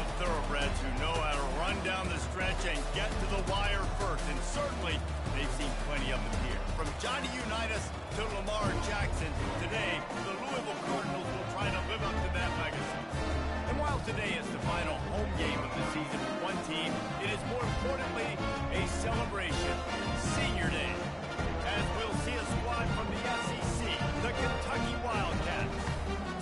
of thoroughbreds who know how to run down the stretch and get to the wire first, and certainly they've seen plenty of them here. From Johnny Unitas to Lamar Jackson, today the Louisville Cardinals will try to live up to that legacy. And while today is the final home game of the season for one team, it is more importantly a celebration, Senior Day, as we'll see a squad from the SEC, the Kentucky Wildcats,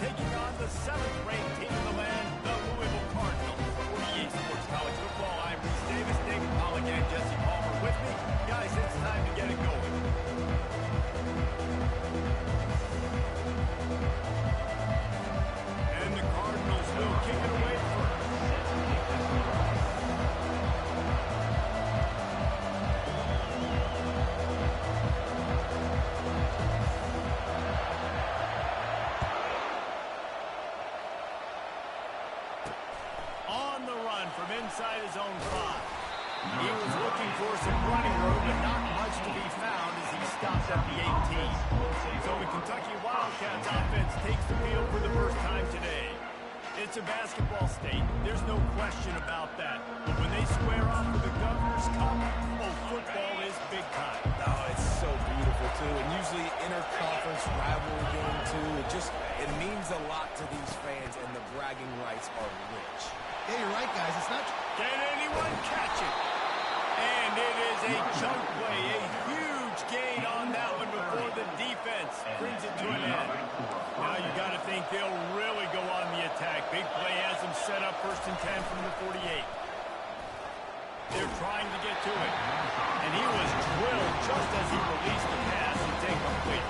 taking on the 7th-ranked team in the land, the Louisville Cardinals. For EA Sports College Football, I'm Reese Davis, David Pollack, and Jesse Palmer with me. Guys, it's time to get it going. And the Cardinals will kick it away first. On the run from inside his own 5. He was looking for some running room, but not much to be found as he stopped at the 18. So the Kentucky Wildcats offense takes the field for the first time today. It's a basketball state. There's no question about that. But when they square off with the Governor's Cup, oh, football is big time. Oh, it's so beautiful, too. And usually interconference rivalry game, too. It means a lot to these fans, and the bragging rights are rich. Yeah, you're right, guys. It's not... Can anyone catch it? And it is a chunk play, a huge gain on that one before the defense brings it to an end. Now you got to think they'll really go on the attack. Big play has them set up 1st and 10 from the 48. They're trying to get to it. And he was drilled just as he released the pass and take complete.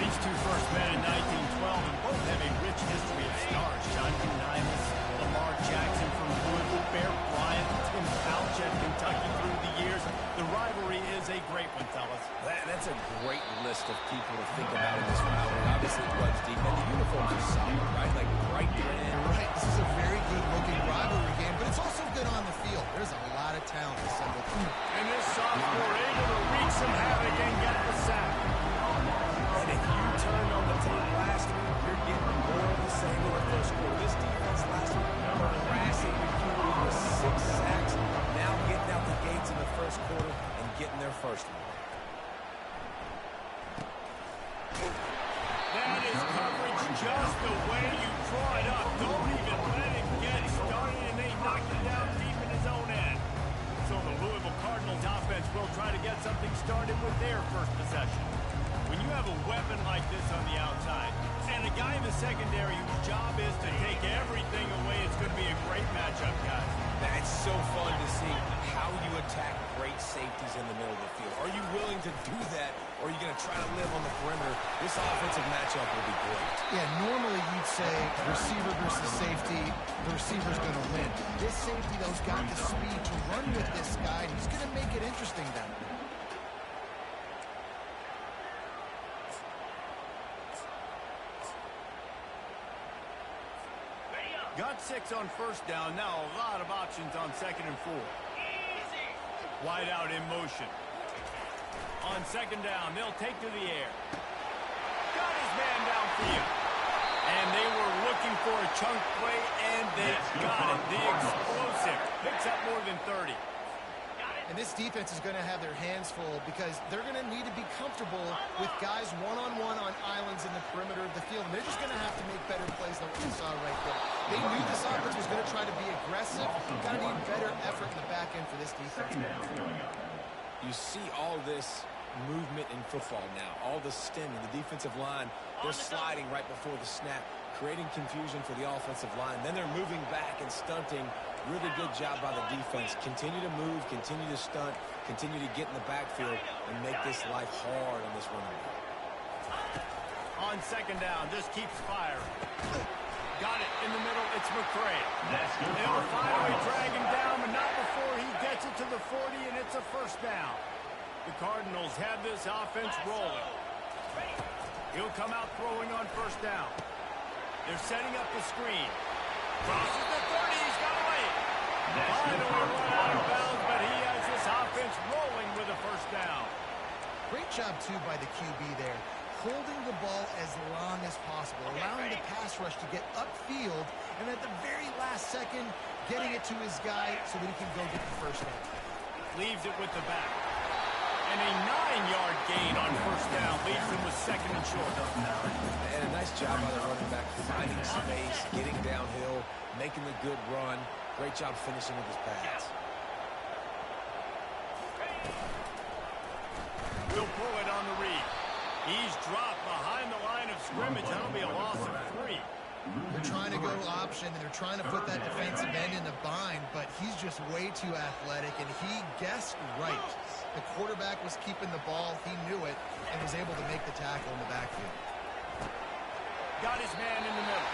These two first men in 1912 and both have a rich history of stars. John Unitas, Lamar Jackson from Louisville, Bear Bryant, Tim Couch at Kentucky through the years. The rivalry is a great one, fellas. That's a great list of people to think about in this rivalry. Obviously, it runs deep, and the uniforms are solid, right? Like bright red. Right, this is a very good-looking rivalry game, but it's also good on the field. There's a lot of talent assembled. And this sophomore able to wreak some havoc and get the sack. And if you turned on the tape last week, you're getting more of the same in the first quarter. This defense last week, harassing the QB with 6 sacks. Now getting out the gates in the first quarter and getting their first one. That is coverage just the way you draw it up. Don't even let it get started, and they knocked it down deep in his own end. So the Louisville Cardinals offense will try to get something started with their first possession. When you have a weapon like this on the outside, and a guy in the secondary whose job is to take everything away, it's going to be a great matchup, guys. It's so fun to see how you attack great safeties in the middle of the field. Are you willing to do that, or are you going to try to live on the perimeter? This offensive matchup will be great. Yeah, normally you'd say receiver versus safety, the receiver's going to win. This safety, though, has got the speed to run with this guy, and he's going to make it interesting down there. Got 6 on first down. Now a lot of options on 2nd and 4. Wide out in motion. On 2nd down, they'll take to the air. Got his man downfield. And they were looking for a chunk play, and they got it. The explosive picks up more than 30. And this defense is going to have their hands full because they're going to need to be comfortable with guys one-on-one on islands in the perimeter of the field. And they're just going to have to make better plays than what we saw right there. They knew this offense was going to try to be aggressive. Got to need better effort in the back end for this defense. You see all this movement in football now. All the stemming, the defensive line, they're sliding right before the snap, creating confusion for the offensive line. Then they're moving back and stunting. Really good job by the defense. Continue to move, continue to stunt, continue to get in the backfield and make this life hard on this running back. On 2nd down, just keeps firing. Got it in the middle. It's McCray. They'll finally drag him down, but not before he gets it to the 40, and it's a first down. The Cardinals have this offense rolling. He'll come out throwing on first down. They're setting up the screen. Crosses the 30. He's got away. Finally run out of bounds, but he has this offense rolling with a first down. Great job, too, by the QB there. Holding the ball as long as possible, allowing the pass rush to get upfield, and at the very last second, getting it to his guy so that he can go get the first down. Leaves it with the back. And a 9-yard gain on first down. Leaves him with second and short. And a nice job by the running back, finding space, getting downhill, making the good run. Great job finishing with his pass. Will pull it on the read. He's dropped behind the line of scrimmage. That'll be a loss of 3. They're trying to go option, and they're trying to put that defensive end in a bind, but he's just way too athletic, and he guessed right. The quarterback was keeping the ball. He knew it and was able to make the tackle in the backfield. Got his man in the middle.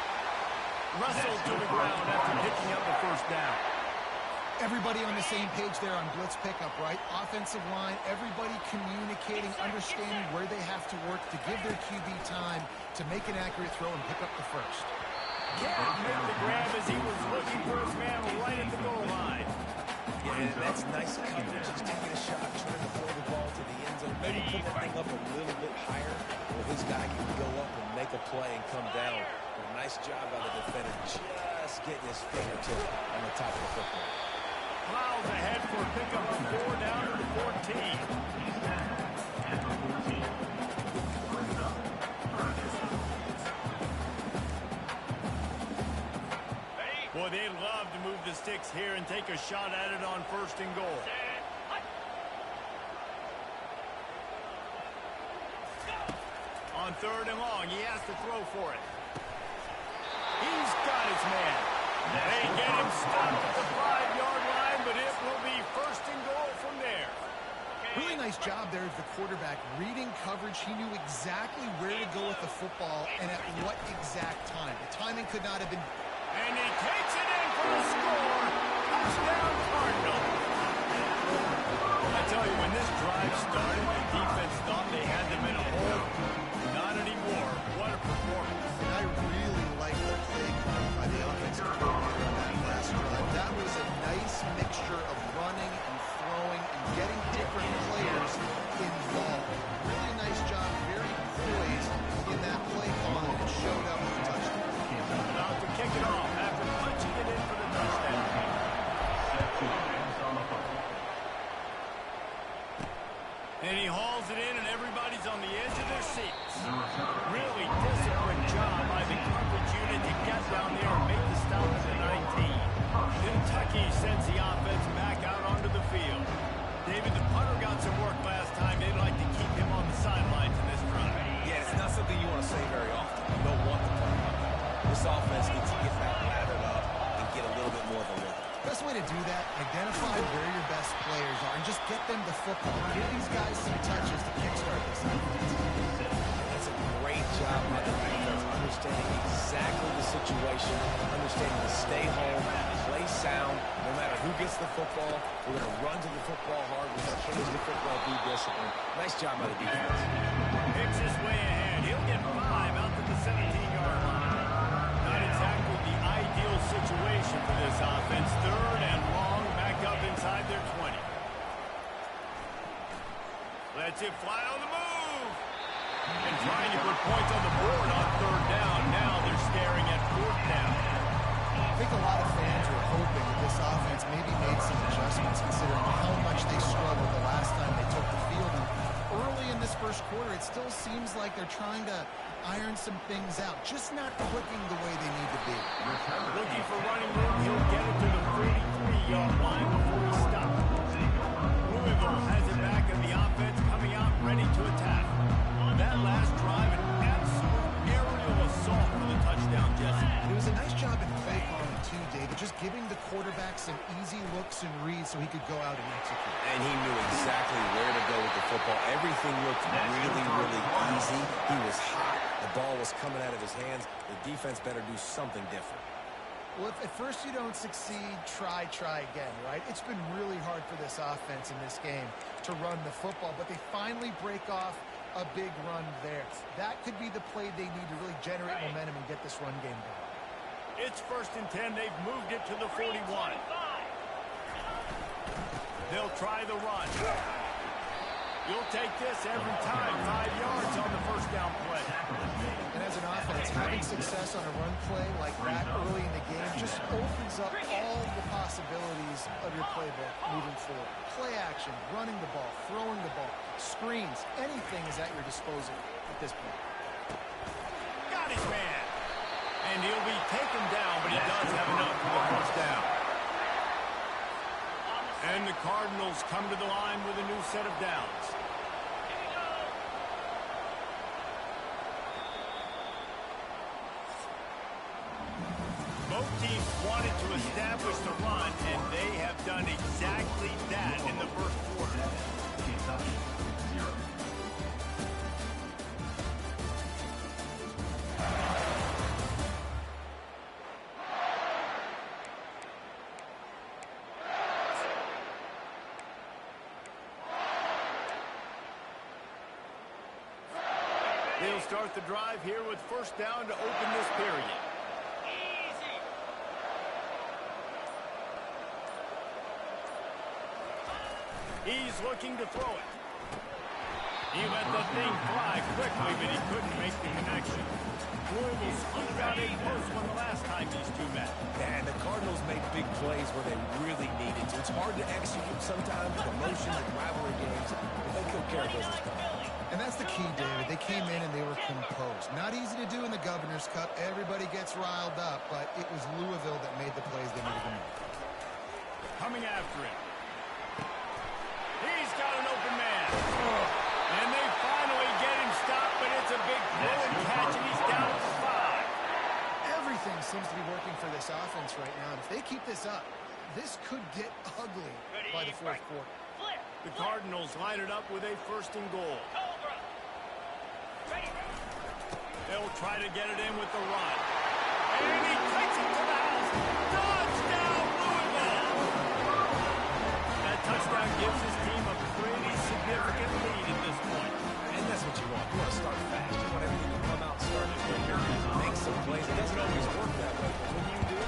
Wrestled to the ground after picking up the first down. Everybody on the same page there on blitz pickup, right? Offensive line, everybody communicating, understanding where they have to work to give their QB time to make an accurate throw and pick up the first. Can't make the grab as he was looking for his man right at the goal line. Yeah, and that's nice coverage. He's taking a shot, trying to throw the ball to the end zone. Maybe put that thing up a little bit higher where his guy can go up and make a play and come down. But a nice job by the defender just getting his fingertip on the top of the football. Miles ahead for a pickup of 4 down to the 14. Boy, they'd love to move the sticks here and take a shot at it on first and goal. On third and long, he has to throw for it. He's got his man. They get him stopped at the 5-yard line, but it will be first and goal from there. Really nice job there of the quarterback. Reading coverage, he knew exactly where to go with the football and at what exact time. The timing could not have been... And he takes it in for the score. Touchdown, Cardinal. I tell you, when this drive started, the defense thought they had them in a hole. Not anymore. What a performance. I really like the play call by the offensive coordinator on that last drive. That was a nice mixture of running and throwing and getting different players involved. Really nice job, very poised in that play call, and it showed up with the touchdown. About to kick it off after punching it in for the touchdown. And he hauls it in, and everybody's on the edge of their seats. Really disciplined job by the coverage unit to get down there and make the stop at the 19. Kentucky sends the offense back out onto the field. David, the punter got some work last time. They'd like to keep him on the sidelines in this drive. Yeah, it's not something you want to say very often. You don't want the punter. This offense needs to get back lathered up and get a little bit more of a rhythm. Best way to do that, identify where your best players are and just get them the football. Give these guys some touches to kickstart this offense. That's a great job by the defense, understanding exactly the situation, understanding to stay home, play sound. No matter who gets the football, we're going to run to the football hard. We're going to finish the football, be disciplined. Nice job by the defense. Picks his way ahead. He'll get 5 out to the 17-yard line. Not exactly the ideal situation for this offense. Third and long, back up inside their 20. Lets it fly on the move. And trying to put points on the board on third down. Now they're staring at fourth down. I think a lot of fans were hoping that this offense maybe made some adjustments considering how much they struggled the last time they took the field. And early in this first quarter, it still seems like they're trying to iron some things out, just not clicking the way they need to be. Looking for running room. He'll get it to the 33-yard line before he stops. Louisville has it back in the offense coming out ready to attack. That last drive, an absolute aerial assault for the touchdown, Jesse. It was a nice job in play calling too, David, just giving the quarterback some easy looks and reads so he could go out and execute. And he knew exactly where to go with the football. Everything looked really, really easy. He was hot. The ball was coming out of his hands. The defense better do something different. Well, if at first you don't succeed, try again, right? It's been really hard for this offense in this game to run the football, but they finally break off a big run there. That could be the play they need to really generate momentum and get this run game going. It's first and 10. They've moved it to the 41. They'll try the run. You'll take this every time. 5 yards on the first down play. And as an offense, having success on a run play like that early in the game just opens up all the possibilities of your playbook moving forward. Play action, running the ball, throwing the ball, screens, anything is at your disposal at this point. Got his man. And he'll be taken down, but he does have enough for the first down. And the Cardinals come to the line with a new set of downs. Both teams wanted to establish the run, and they have done exactly that in the first quarter. They'll start the drive here with first down to open this period. He's looking to throw it. He let the thing fly quickly, but he couldn't make the connection. Louisville squeaked out a close one the last time these two met. And the Cardinals made big plays where they really needed to. It's hard to execute sometimes with emotions and rivalry games, but they took care of business. And that's the key, David. They came in and they were composed. Not easy to do in the Governor's Cup. Everybody gets riled up, but it was Louisville that made the plays they needed to make. Coming after it. He's got an open man. And they finally get him stopped, but it's a big throw and catch, and he's down at the 5. Everything seems to be working for this offense right now, and if they keep this up, this could get ugly by the fourth quarter. The Cardinals line it up with a first and goal. They'll try to get it in with the run. And he takes it to the house. Touchdown, Louisville! That touchdown gives his team a pretty significant lead at this point. And that's what you want. You want to start fast. You want everything to come out and start quicker. Make some plays. It doesn't always work that way. But when you do,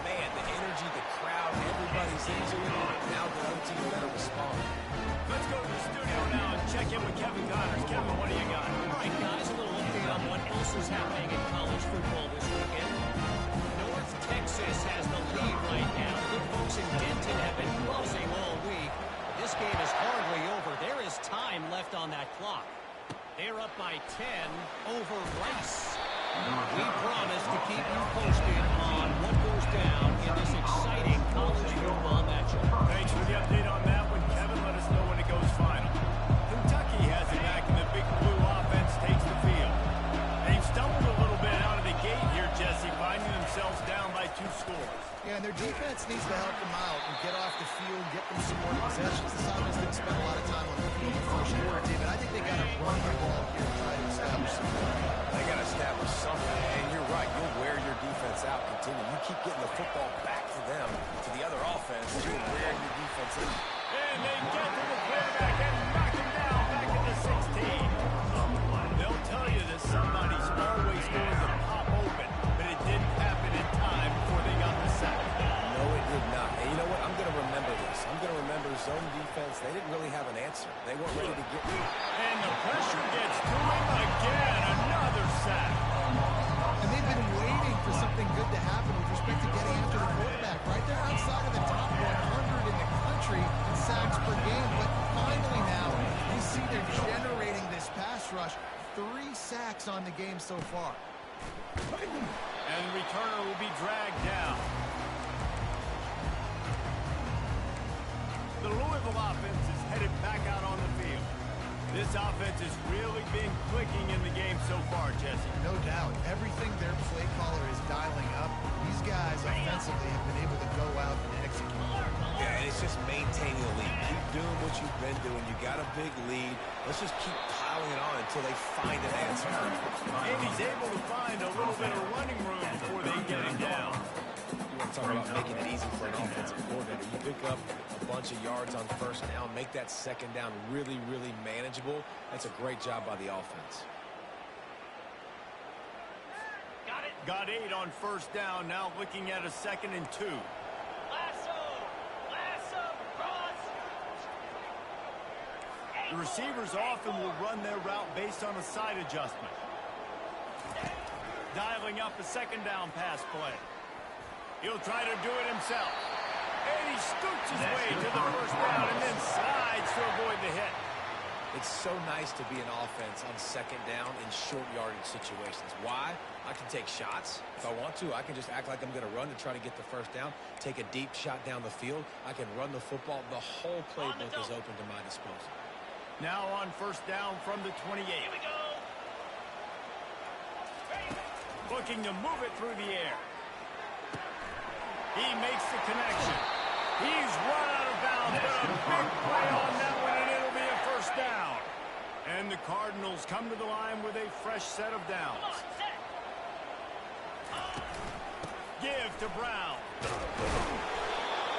man, the energy, the crowd, everybody's into it. Now the other team better respond. Let's go to the studio now and check in with Kevin Connors. Kevin, what do you got? All right, guys, a little update on what else is happening in college football this weekend. North Texas has the lead right now. Good folks in Denton have been buzzing all week. This game is hardly over. There is time left on that clock. They're up by 10 over Rice. We promise to keep you posted on what goes down in this exciting college football matchup. Thanks for the update on that one, Kevin. Let us know when it goes final. Kentucky has it back, and the big blue offense takes the field. They've stumbled a little bit out of the gate here, Jesse, finding themselves down by 2 scores. Yeah, and their defense needs to help them out and get off the field, get them some more possessions. This offense didn't spend a lot of time on the field in the first quarter, David. I think they got to run the ball here and try to establish something. They got to establish something. And you're right. You'll wear your defense out. Continue. You keep getting the football back to them, to the other offense. You'll wear your defense in. And they get to the quarterback and knock him down back at the 16. They'll tell you that somebody's always going to pop open, but it didn't happen in time before they got the sack. No, it did not. And you know what? I'm going to remember this. I'm going to remember zone defense. They didn't really have an answer. They weren't ready to get me. And the pressure gets to him again. Another sack. And they've been waiting for something good to happen with respect to getting after the quarterback, right? They're outside of the top 100 in the country in sacks per game, but finally now you see they're generating this pass rush. 3 sacks on the game so far. And the returner will be dragged down. The Louisville offense is headed back out on the field. This offense has really been clicking in the game so far, Jesse. No doubt. Everything their play caller is dialing up, these guys offensively have been able to go out and execute. Yeah, and it's just maintaining the lead. Keep doing what you've been doing. You got a big lead. Let's just keep piling it on until they find an answer. And he's able to find a little bit of running room before they get him down. You want to talk about making it easy for an offensive coordinator. You pick up a bunch of yards on first down, make that second down really, really manageable. That's a great job by the offense. Got 8 on first down, now looking at a 2nd and 2. The receivers often will run their route based on a side adjustment. Dialing up a second down pass play. He'll try to do it himself. And he scoots his way to the first down and then slides to avoid the hit. It's so nice to be an offense on second down in short yardage situations. Why? I can take shots. If I want to, I can just act like I'm going to run to try to get the first down, take a deep shot down the field. I can run the football. The whole playbook is open to my disposal. Now on first down from the 28. Here we go. Looking to move it through the air. He makes the connection. He's run out of bounds, but a big play on that one, and it'll be a first down. And the Cardinals come to the line with a fresh set of downs. Give to Brown.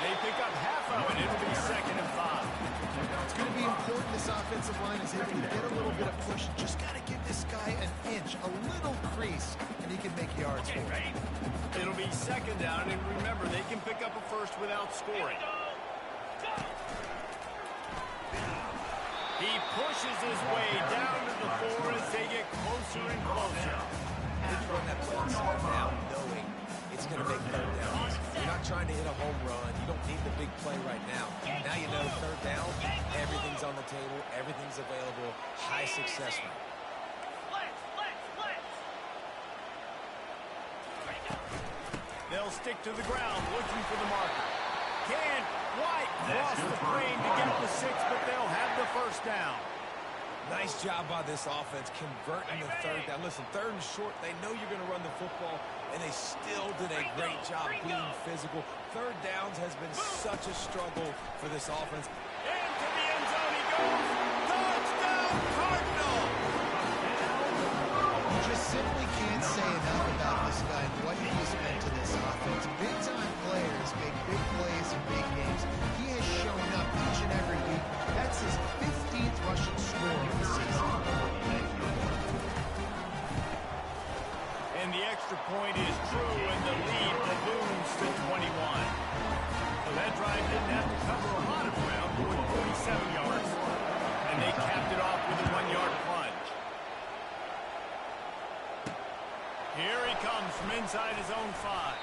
They pick up half of it. It'll be 2nd and 5. Now, it's going to be important this offensive line is able to get a little bit of push. Just got to give this guy an inch, a little crease, and he can make yards for it. It'll be 2nd down, and remember, they can pick up a first without scoring. He pushes his way down to the 4 as they get closer and closer. You run that play inside now, knowing it's going to make third down easy. You're not trying to hit a home run. You don't need the big play right now. Now you know third down, everything's on the table, everything's available, high success rate. They'll stick to the ground, looking for the marker. Can't quite cross the frame to get the 6, but they'll have the first down. Nice job by this offense converting the third down. Listen, third and short, they know you're going to run the football, and they still did a great job being physical. Third downs has been such a struggle for this offense. Into the end zone he goes. Touchdown, Cardinal! You just simply can't say enough about this guy and what he's meant to this offense. Big-time players make big plays in big games. He has shown up each and every week. That's his 15th rushing score of the season. And the extra point is true, and the lead balloons to 21. So that drive didn't have to cover a lot of ground, going 47 yards. And they capped it off with a 1-yard plunge. Here he comes from inside his own 5.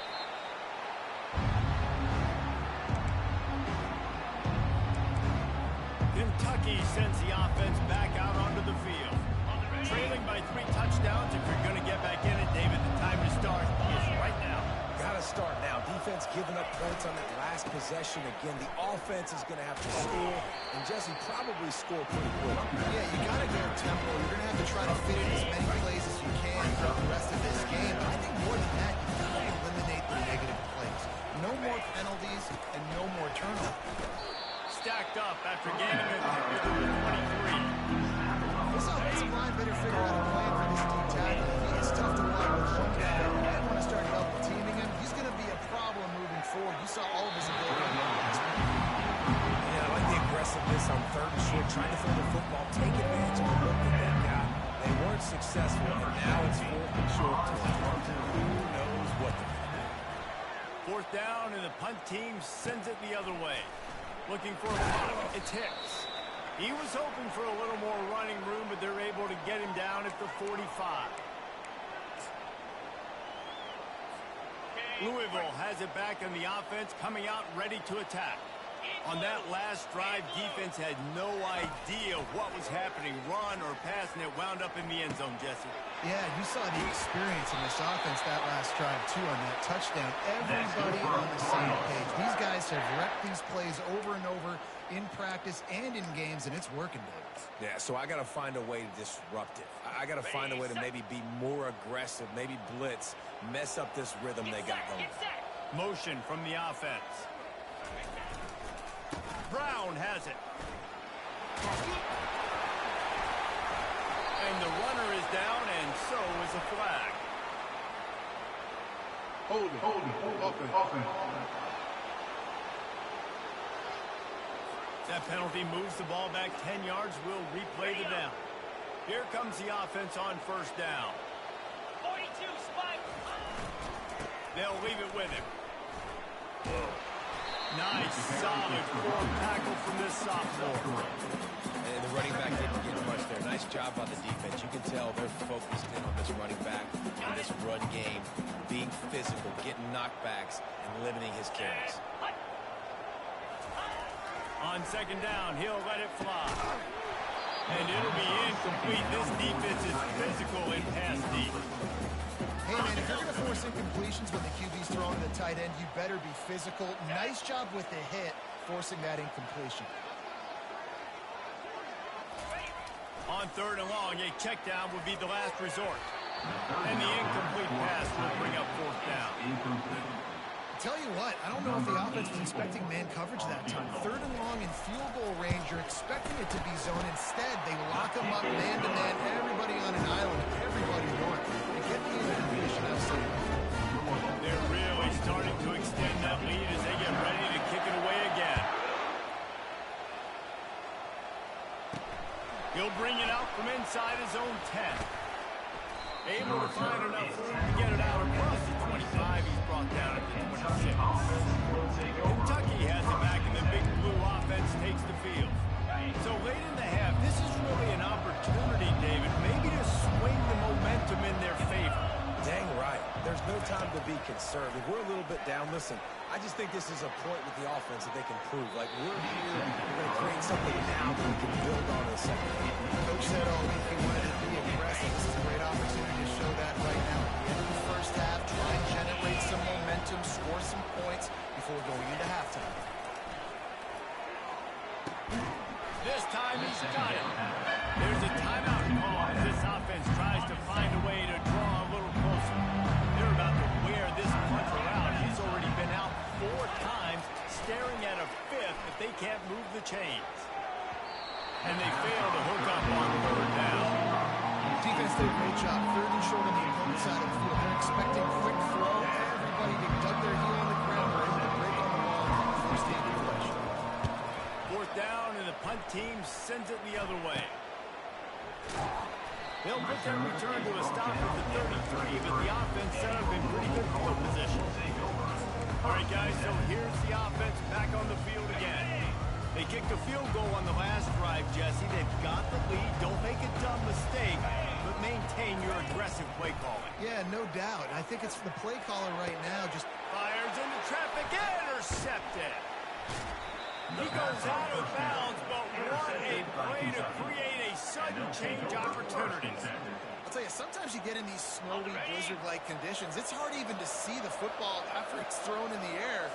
Kentucky sends the offense back out onto the field. Trailing by 3 touchdowns. If you're going to get back in it, David, the time to start is right now. Got to start now. Defense giving up points on that last possession. Again, the offense is going to have to score, and Jesse probably score pretty quick. Yeah, you got to go tempo. You're going to have to try to fit in as many plays as you can throughout the rest of this game. But I think more than that, you got to eliminate the negative plays. No more penalties and no more turnovers. Stacked up after gaining it with the 23. This offensive line better figure out a plan for this deep tackle. He is tough to block with one guy. You might want to start double teaming him. He's going to be a problem moving forward. You saw all of his ability on the last one. Yeah, I like the aggressiveness on third and short, trying to throw the football, take advantage of the look that they got. They weren't successful, and now it's 4th and short to who knows what they're doing. 4th down, and the punt team sends it the other way. Looking for a punt. It's Hicks. He was hoping for a little more running room, but they're able to get him down at the 45. Louisville has it back, and the offense coming out ready to attack. On that last drive, defense had no idea what was happening, run or pass, and it wound up in the end zone, Jesse. Yeah, you saw the experience in this offense that last drive, too, on that touchdown. Everybody on the same page. These guys have wrecked these plays over and over in practice and in games, and it's working, David. Yeah, so I got to find a way to disrupt it. I got to find a way to maybe be more aggressive, maybe blitz, mess up this rhythm they got going. Motion from the offense. Brown has it. And the runner is down, and so is a flag. Hold it. Offense. That penalty moves the ball back 10 yards. We'll replay the down. Here comes the offense on first down. 42, spike. They'll leave it with him. Nice, solid form tackle from this sophomore. And the running back didn't get much there. Nice job by the defense. You can tell they're focused in on this running back and this run game, being physical, getting knockbacks, and limiting his carries. On second down, he'll let it fly. And it'll be incomplete. This defense is physical in pass deep. Hey, man, if you're going to force incompletions when the QB's throwing to the tight end, you better be physical. Nice job with the hit, forcing that incompletion. On third and long, a check down would be the last resort. And the incomplete pass will bring up fourth down. Tell you what, I don't know if the offense was expecting man coverage that time. Third and long in field goal range, you're expecting it to be zone. Instead, they lock them up man-to-man, everybody on an island, everybody north. They get the incompletion out of sight. They're really starting to extend that lead as they get ready to kick it away again. He'll bring it out from inside his own 10. Able to find enough room to get it out across the 25. He's brought down at the 26. Kentucky has it back, and the big blue offense takes the field. So late in the half, this is really an opportunity, David, maybe to swing the momentum in their favor. Dang right. There's no time to be concerned. If we're a little bit down, listen, I just think this is a point with the offense that they can prove. Like, we're here, we're going to create something now that we can build on in a second. Coach said all week he wanted to be aggressive. This is a great opportunity to show that right now. At the end of the first half, try and generate some momentum, score some points before going into halftime. This time he's got it. There's a timeout call as this offense tries to find a way to draw a little closer. They're about to wear this punter out. He's already been out 4 times, staring at a fifth if they can't move the chains. And they fail to hook up on third down. Defense did a great job. Third and short on the opponent's side of the field. They're expecting quick throw. Everybody dug their heel on the ground. They're able to break on the wall and force the incompletion. Fourth down, and the punt team sends it the other way. They'll put their return to a stop at the 33, but the offense set up in pretty good field position. All right, guys, so here's the offense back on the field again. They kicked a field goal on the last drive, Jesse. They've got the lead. Don't make a dumb mistake, but maintain your aggressive play calling. Yeah, no doubt. I think it's the play caller right now. Just Fires into traffic, intercepted. He goes out of bounds, but what a play to create a sudden change opportunity. I'll tell you, sometimes you get in these snowy, blizzard-like conditions. It's hard even to see the football after it's thrown in the air.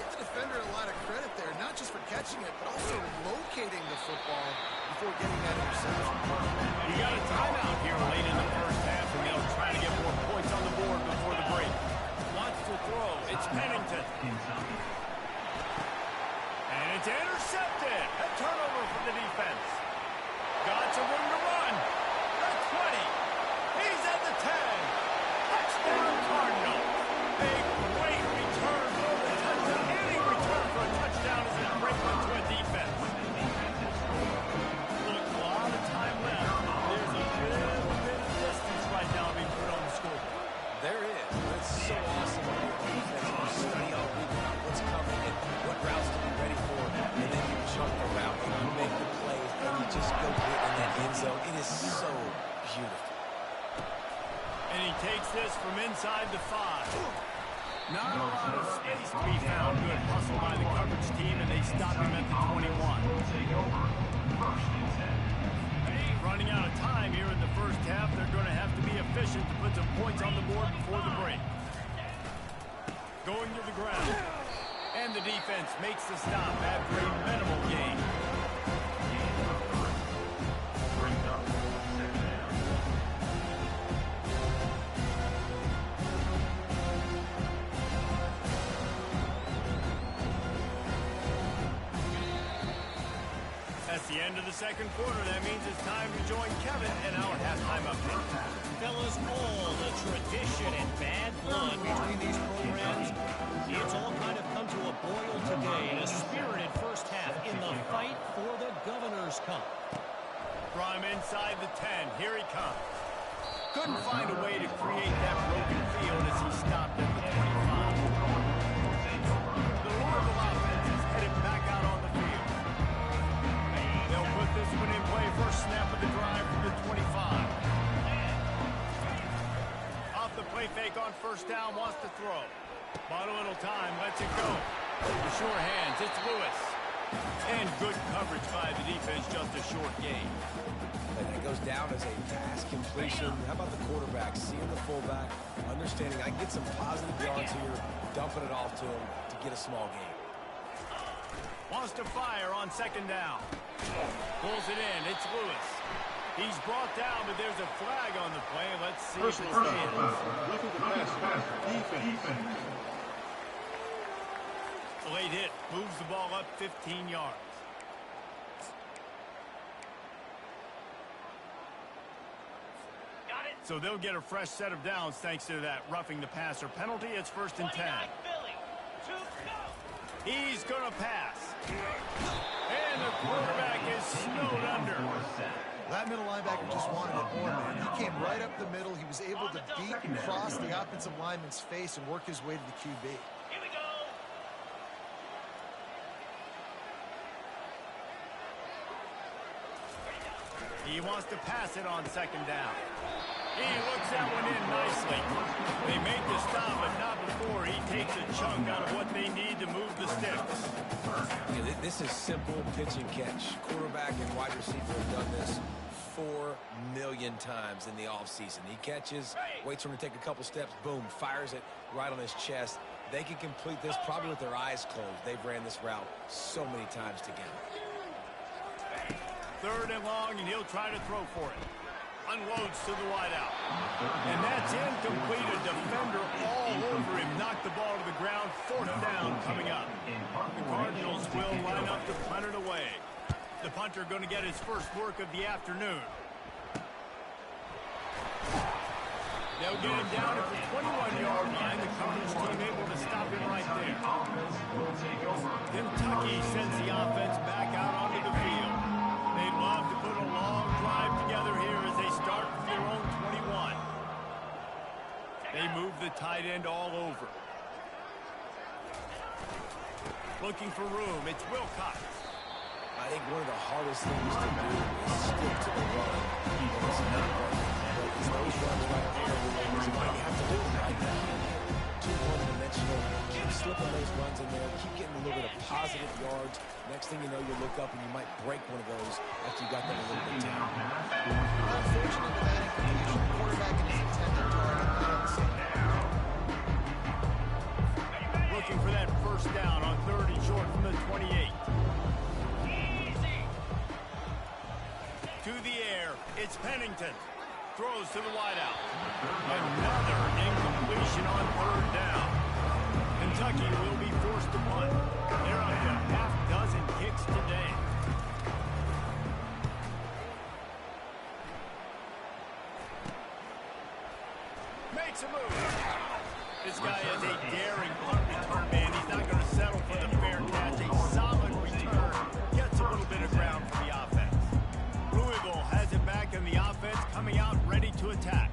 Give the defender a lot of credit there, not just for catching it, but also locating the football before getting that interception. You got a timeout here late in the first half, and they'll try to get more points on the board before the break. Wants to throw. It's Pennington. And it's intercepted. A turnover for the defense. Got some room to run. The 20. He's at the 10. Touchdown, Cardinals. A great return for the touchdown. Any return for a touchdown is a great one to a defense. Look, a lot of time left. There's a little bit of distance right now being put on the scoreboard. There is. But it's so awesome when you're defense. You study all week about what's coming and what routes to be ready for, and then you chunk the route and you make the plays and you just go get in that end zone. It is so beautiful. And he takes this from inside the 5. Not a lot of space to be found. Good hustle by the coverage team, and they stop him at the 21. Running out of time here in the first half. They're going to have to be efficient to put some points on the board before the break. Going to the ground. And the defense makes the stop after a minimal gain. That's the end of the second quarter. That means it's time to join Kevin in our halftime update. Fellas, all the tradition and bad blood between these programs, it's all kind of come to a boil today in a spirited first half in the fight for the Governor's Cup. From inside the 10, here he comes. Couldn't find a way to create that broken field as he stopped at the 25. The Louisville offense first down, wants to throw. Bought a little time, lets it go. The sure hands, it's Lewis. And good coverage by the defense, just a short gain. And that goes down as a pass completion. How about the quarterback seeing the fullback, understanding I can get some positive yards here, dumping it off to him to get a small gain. Wants to fire on second down. Pulls it in, it's Lewis. He's brought down, but there's a flag on the play. Let's see if it stands. Defense. Late hit, moves the ball up 15 yards. Got it. So they'll get a fresh set of downs thanks to that roughing the passer penalty. It's 1st and 10. He's going to pass. And the quarterback is snowed under. That middle linebacker just wanted it more, man. He came right up the middle. He was able to beat and cross the offensive lineman's face and work his way to the QB. Here we go. He wants to pass it on second down. He looks that one in nicely. They make the stop, but not before he takes a chunk out of what they need to move the sticks. Yeah, this is simple pitch and catch. Quarterback and wide receiver have done this 4 million times in the offseason. He catches, waits for him to take a couple steps, boom, fires it right on his chest. They can complete this probably with their eyes closed. They've ran this route so many times together. 3rd and long, and he'll try to throw for it. Unloads to the wideout. And that's incomplete. A defender all over him. Knocked the ball to the ground. 4th down coming up. The Cardinals will line up to punt it away. The punter going to get his first work of the afternoon. They'll get him down at the 21-yard line. The coverage team able to stop him right there. Kentucky sends the offense back out onto the field. They'd love to put a long drive together here as they start from their own 21. They move the tight end all over. Looking for room. It's Wilcox. I think one of the hardest things to do is stick to the run. It's not working. It's those runs right there is what you have to do right now. Too one-dimensional. Keep slipping those runs in there. Keep getting a little bit of positive yards. Next thing you know, you look up and you might break one of those after you got them a little bit down. Unfortunately, with that incompletion, the quarterback and his intended target not on the same. Looking for that first down on 3rd and short from the 28. To the air, it's Pennington. Throws to the wideout. Another incompletion on 3rd down. Kentucky will be forced to punt. They're up to half dozen kicks today. Makes a move. This guy is a daring punt return man. He's not going to settle for the fair catch. A solid return. Gets a little bit of ground for the offense. Louisville has it back in the offense, coming out ready to attack.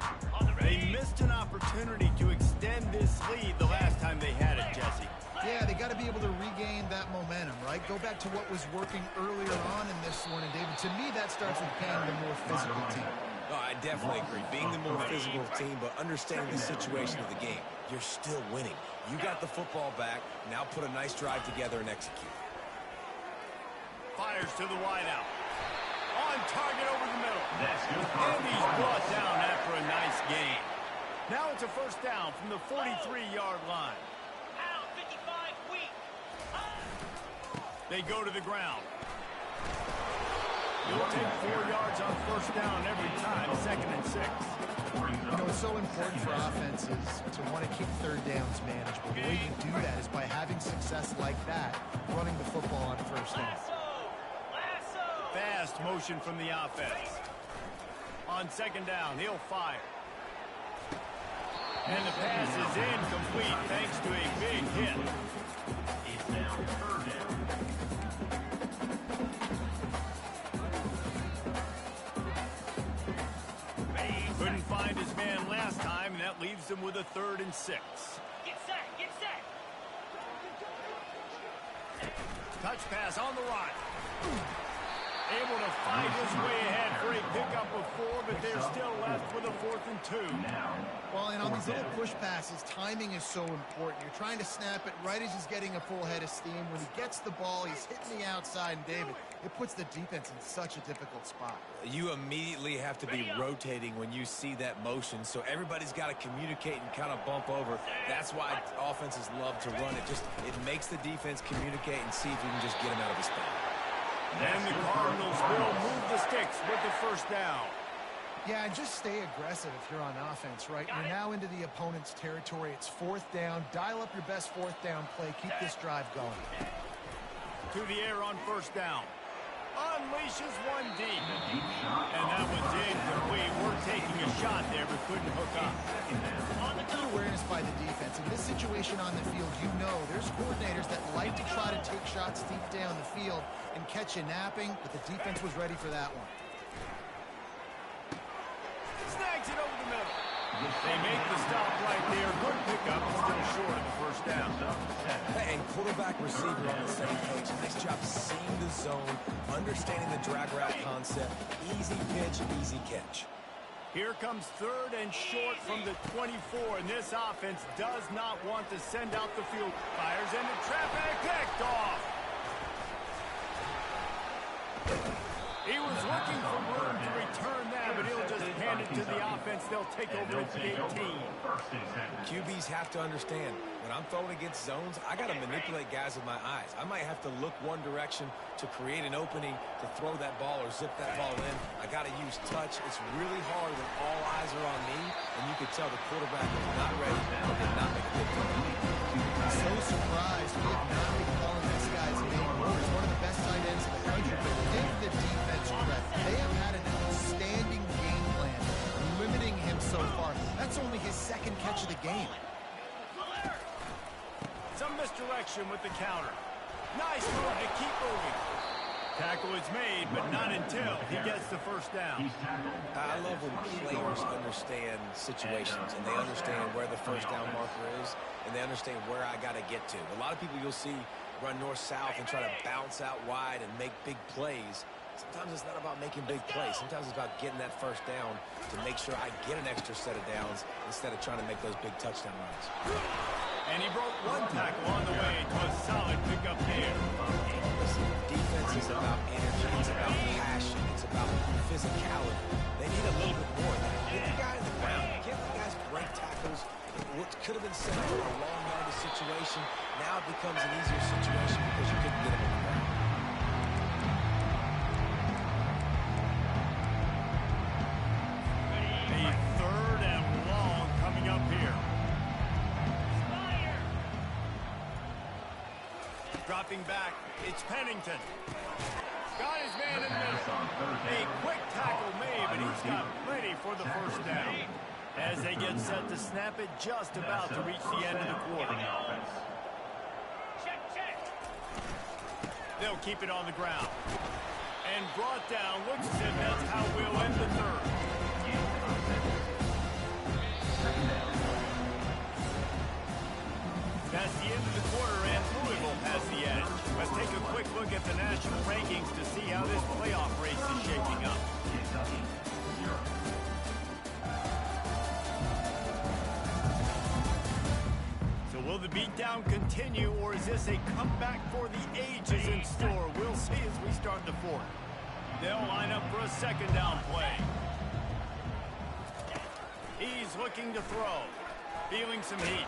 They missed an opportunity to extend this lead the last time they had it, Jesse. Yeah, they got to be able to regain that momentum, right? Go back to what was working earlier on in this one. And, David, to me, that starts with being the more physical team. Oh, I definitely agree. Being the more physical team, but understanding the situation of the game. You're still winning. You got the football back. Now put a nice drive together and execute. Fires to the wideout. On target over the middle. And he's brought down after a nice gain. Now it's a first down from the 43-yard line. They go to the ground. You'll take 4 yards on first down every time, 2nd and 6. You know, it's so important for offenses to want to keep 3rd downs manageable. The way you do that is by having success like that, running the football on first down. Fast motion from the offense. On 2nd down, he'll fire. And the pass is incomplete thanks to a big hit. It's now 3rd down. Couldn't find his man last time, and that leaves him with a 3rd and 6. Get set, get set. Touch pass on the run. Able to fight his way ahead for a pickup of 4, but they're still left with a 4th and 2. Well, and on these little push passes, timing is so important. You're trying to snap it right as he's getting a full head of steam. When he gets the ball, he's hitting the outside, and David, it puts the defense in such a difficult spot. You immediately have to be rotating when you see that motion, so everybody's got to communicate and kind of bump over. That's why offenses love to run it. It makes the defense communicate and see if you can just get him out of his spot. And the Cardinals will move the sticks with the 1st down. Yeah, and just stay aggressive if you're on offense, right? You're now into the opponent's territory. It's 4th down. Dial up your best 4th down play. Keep this drive going. To the air on 1st down. Unleashes one deep. And that was incomplete. We're taking a shot there, but couldn't hook up. Good awareness by the defense. In this situation on the field, you know there's coordinators that like to try to take shots deep down the field and catch you napping, but the defense was ready for that one. Snags it over the middle. They make the stop right there. Good pickup, still short of the 1st down. And quarterback receiver on the same page. Nice job seeing the zone, understanding the drag route concept. Easy pitch, easy catch. Here comes 3rd and short from the 24, and this offense does not want to send out the field. Fires into traffic, picked off. He was looking for room to return that, but he'll just hand it to the offense. They'll take over at the 18. QBs have to understand, when I'm throwing against zones, I got to manipulate guys with my eyes. I might have to look one direction to create an opening to throw that ball or zip that ball in. I got to use touch. It's really hard when all eyes are on me, and you can tell the quarterback is not ready or did not make a good throw. So surprised we have not been calling this guy's name. He's one of the best tight ends in the country, but give the defense credit. They have had an outstanding game plan, limiting him so far. That's only his 2nd catch of the game. Some misdirection with the counter. Nice move to keep moving. Tackle is made, but not until he gets the 1st down. I love when players understand situations and they understand where the 1st down marker is and they understand where I got to get to. A lot of people you'll see run north-south and try to bounce out wide and make big plays. Sometimes it's not about making big plays. Sometimes it's about getting that 1st down to make sure I get an extra set of downs instead of trying to make those big touchdown runs. And he broke one tackle on the way to a solid pickup there. Listen, defense is about energy. It's about passion. It's about physicality. They need a little bit more of that. Get the guy in the ground. Get the guys break tackles. What could have been set up for a long yardage situation now it becomes an easier situation because you couldn't get him in the ground. A 3rd and long coming up here. Dropping back, it's Pennington. Got his man in the middle. A quick tackle made, but he's got plenty for the 1st down. As they get set to snap it, just about to reach the end of the quarter. They'll keep it on the ground. And brought down, looks as if that's how we'll end the 3rd. That's the end of the quarter, and Louisville has the edge. Let's take a quick look at the national rankings to see how this playoff race is shaping up. So will the beatdown continue, or is this a comeback for the ages in store? We'll see as we start the 4th. They'll line up for a 2nd down play. He's looking to throw. Feeling some heat.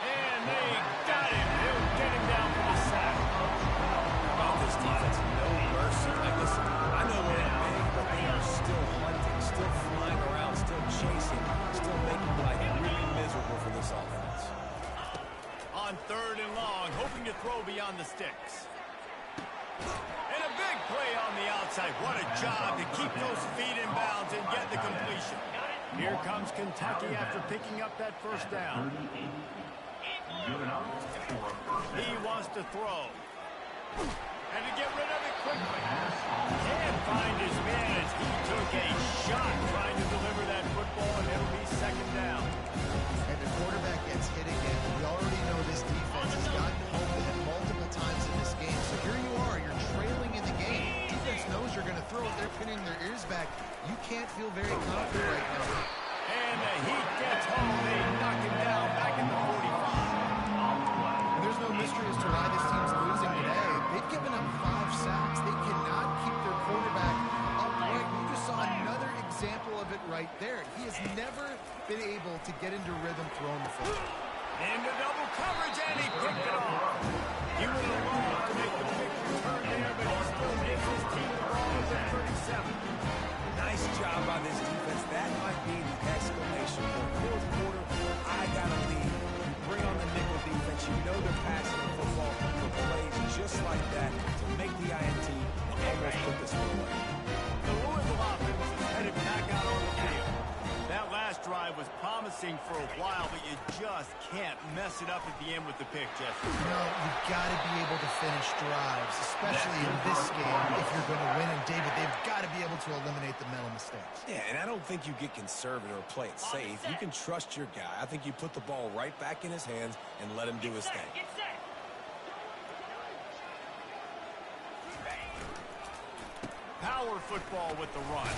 And they got him. They'll get him down for the sack. About this defense, no mercy. Like, listen, I know they're big, but they are still hunting, still flying around, still chasing, still making life really miserable for this offense. On 3rd and long, hoping to throw beyond the sticks. And a big play on the outside. What a job to keep those feet in bounds and get the completion. Here comes Kentucky after picking up that 1st down. He wants to throw. And to get rid of it quickly. Can't find his man as he took a shot trying to deliver that football, and it'll be 2nd down. And the quarterback gets hit again. We already know this defense has gotten home to him multiple times in this game. So here you are, you're trailing in the game. Defense knows can't feel very confident right now. And the Heat gets home. They knock him down back in the 45. And there's no mystery as to why this team's losing today. They've given up 5 sacks. They cannot keep their quarterback upright. You just saw another example of it right there. He has never been able to get into rhythm throwing the football. Into double coverage, and he picked it off. He would have loved to make the big return there, but he still makes his team the ball at the 37. Nice job by this defense. That might be the exclamation point. Fourth quarter, I got to lead. You bring on the nickel defense. You know they're passing the football for plays just like that to make the INT and almost put this one away. The Louisville offense is headed back out on the field. That last drive was promising for a while, but you just can't mess it up at the end with the pick, Jesse. No, you've got to be able to finish drives, especially in this game if you're going to win. And, David, they've got to be able to eliminate the mental mistakes. Yeah, and I don't think you get conservative or play it safe. You can trust your guy. I think you put the ball right back in his hands and let him do his thing. Power football with the run.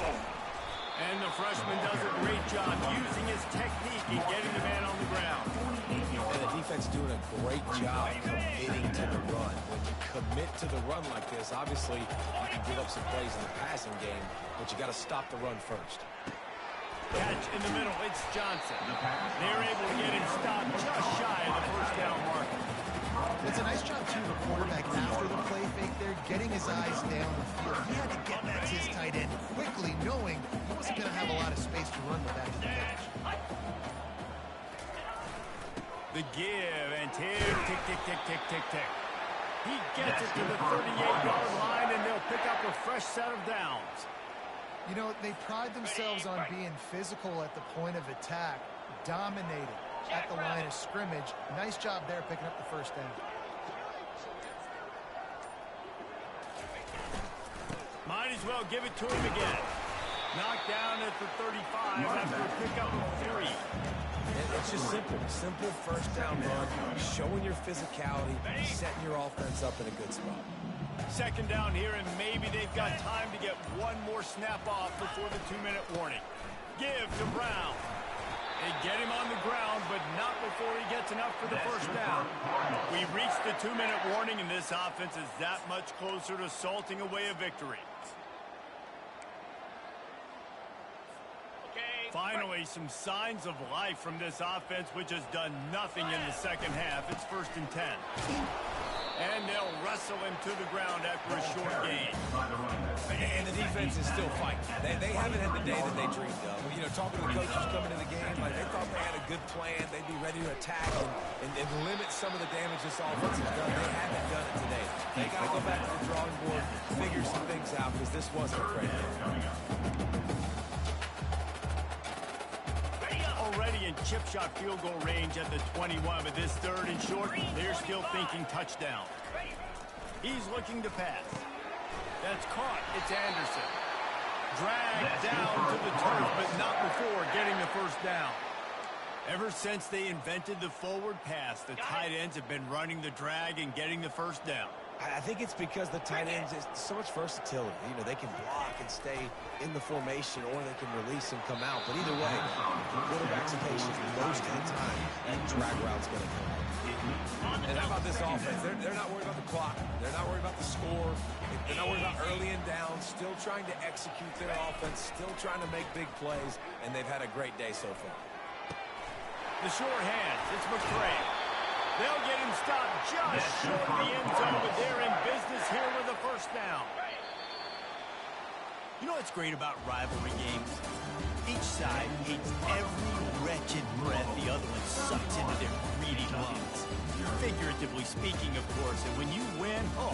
And the freshman does a great job using his technique and getting the man on the ground. And the defense doing a great job committing to the run. When you commit to the run like this, obviously you can give up some plays in the passing game, but you got to stop the run first. Catch in the middle, it's Johnson. They're able to get him stopped just shy of the first down mark. It's a nice job, too, the quarterback after the play fake there, getting his eyes down the field. He had to get that to his tight end quickly, knowing he wasn't going to have a lot of space to run with that to the catch. The give, and tick, tick, tick, tick, tick, tick, tick. He gets it to the 38-yard line, and they'll pick up a fresh set of downs. You know, they pride themselves on being physical at the point of attack, dominating at the line of scrimmage. Nice job there picking up the first down. Might as well give it to him again. Knocked down at the 35 after a pickup of 3. It's just simple. Simple first down run, showing your physicality, setting your offense up in a good spot. Second down here, and maybe they've got time to get one more snap off before the 2-minute warning. Give to Brown. They get him on the ground, but not before he gets enough for the first down. We reached the 2-minute warning, and this offense is that much closer to salting away a victory. Finally, some signs of life from this offense, which has done nothing in the second half. It's 1st and 10. And they'll wrestle him to the ground after a short gain. And the defense is still fighting. They haven't had the day that they dreamed of. You know, talking to the coaches coming into the game, like they thought they had a good plan. They'd be ready to attack and limit some of the damage this offense has done. They haven't done it today. They got to go back to the drawing board, figure some things out, because this wasn't a great game. Already in chip shot field goal range at the 21, but this 3rd and short, they're still thinking touchdown. He's looking to pass. That's caught. It's Anderson. Dragged down to the turf, but not before getting the first down. Ever since they invented the forward pass, the tight ends have been running the drag and getting the first down. I think it's because the tight ends is so much versatility. You know, they can block and stay in the formation, or they can release and come out. But either way, the quarterback's patient most of the time, that drag route's going to come. And how about this offense? They're not worried about the clock. They're not worried about the score. They're not worried about early and down. Still trying to execute their offense. Still trying to make big plays. And they've had a great day so far. The short hands. It's McCray. They'll get him stopped just short of the end zone, but they're in business here with a first down. You know what's great about rivalry games? Each side hates every wretched breath the other one sucks into their greedy lungs. Figuratively speaking, of course, and when you win, oh,